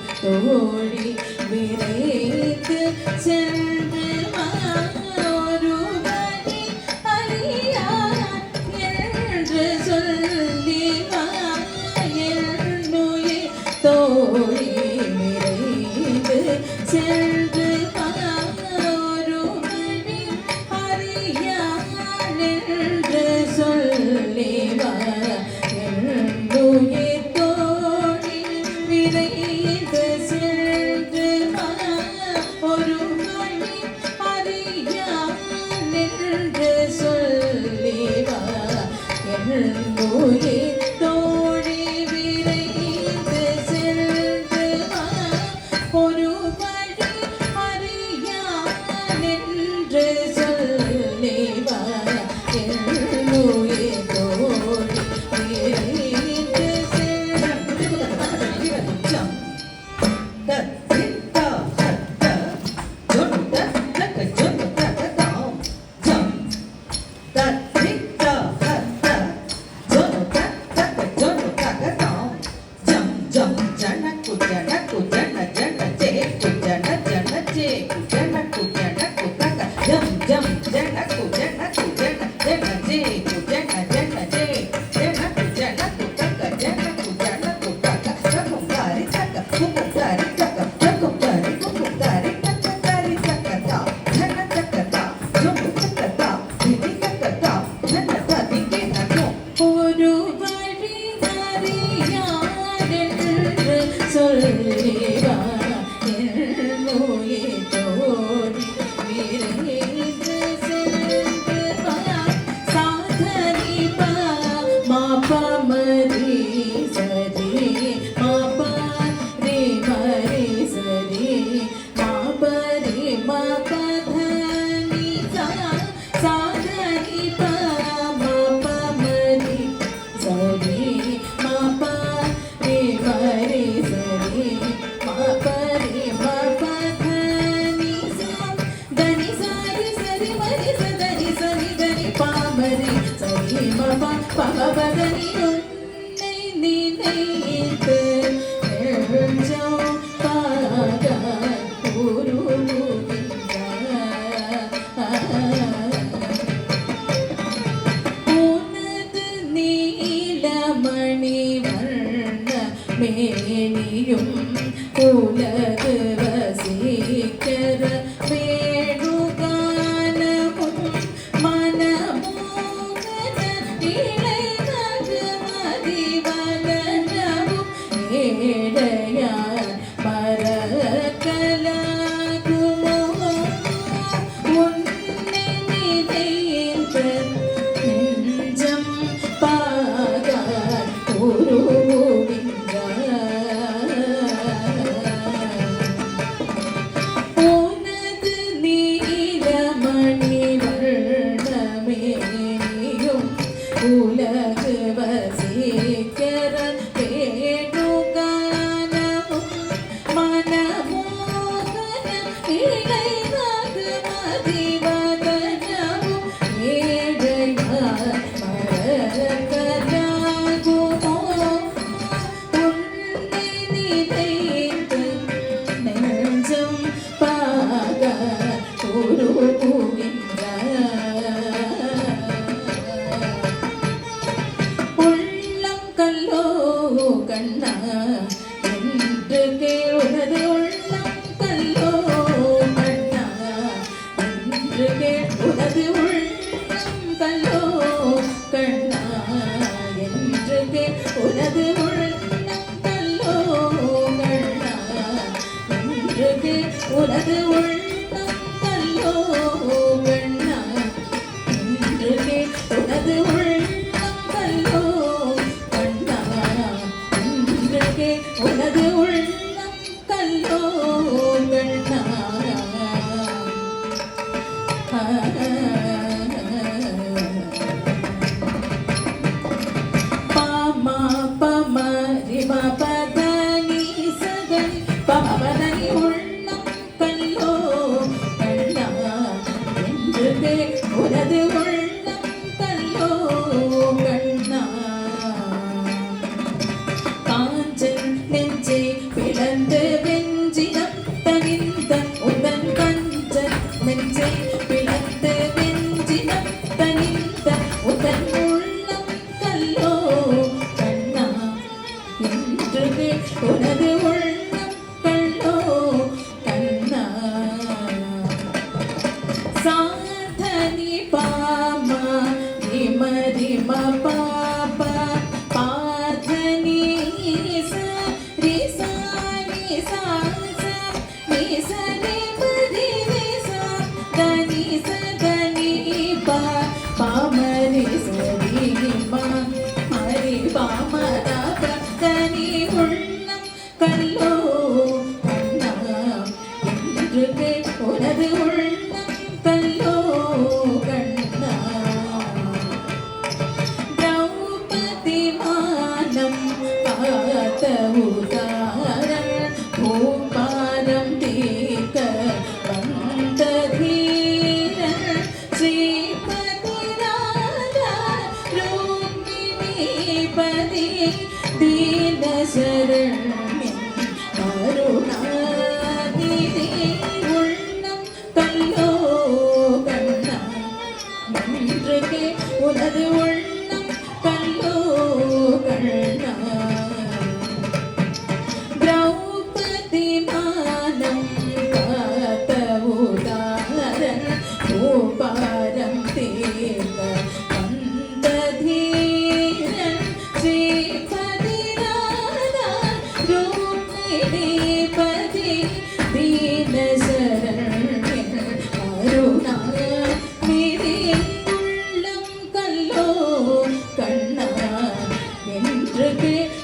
தோழி விரைத்து சென்று ஒரு மணி அறியா என்று சொல்லி என்னுயிர் தோழி விரைத்து சென்று ஒரு மணி அறியா என்று சொல்லி உலகு வசீகர வேணுகானமும் மனமோகன இளைநகமா உனது உள்ளம் கல்லோ கண்ணா என்று உனது உள்ளம் கல்லோ கண்ணா என்று உனது உள்ளம் கல்லோ கண்ணா பாமா பம ரிம பதனி சகனி பமபதனி உள்ளம் கல்லோ கண்ணா என்று உனது உள்ளம் கல்லோ கண்ணா காஞ்சல் நெஞ்சை பிளந்து வெஞ்சினம் தனிந்த உந்தன் கஞ்சல் நெஞ்சை பிளந்து வெஞ்சினம் தனிந்த உந்தன் உள்ளம் கல்லோ கண்ணா என்று உனது உள்ளம் கல்லோ கண்ணா சாதனி பாமா ரிம ரிம பாபா பாதனி ரி சா ரி சா சா ரி ச ரி ப ரி ரி சா தனி ச தனி பா பாம ரி ச ரி மா ஹரி பாம த ப தனி உள்ளம் கல்லோ கண்ணா என்று உனது உள்ளம் கல்லோ கண்ணா திரௌபதி மானம் காத்த உதாரண பூபாரம் தீர்க்க வந்த தீரன் ஸ்ரீபதி ராதா ருக்மிணிபதி தீன சரண்யன் கருணாநிதி உள்ளம் கல்லோ கண்ணா என்று உனது உள்ளம் கல்லோ கண்ணா திரௌபதி மானம் காத்த உதாரண பூபாரம் தீர்க்க வந்த தீரன் ஸ்ரீபதி ராதா ருக்மிணிபதி தீன சரண்யன் கருணாநிதி உள்ளம் கல்லோ கண்ணா என்று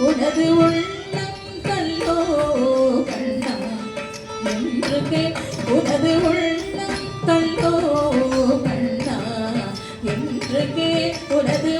உனது உள்ளம் கல்லோ கண்ணா என்று உனது உள்ளம் கல்லோ கண்ணா என்று உனது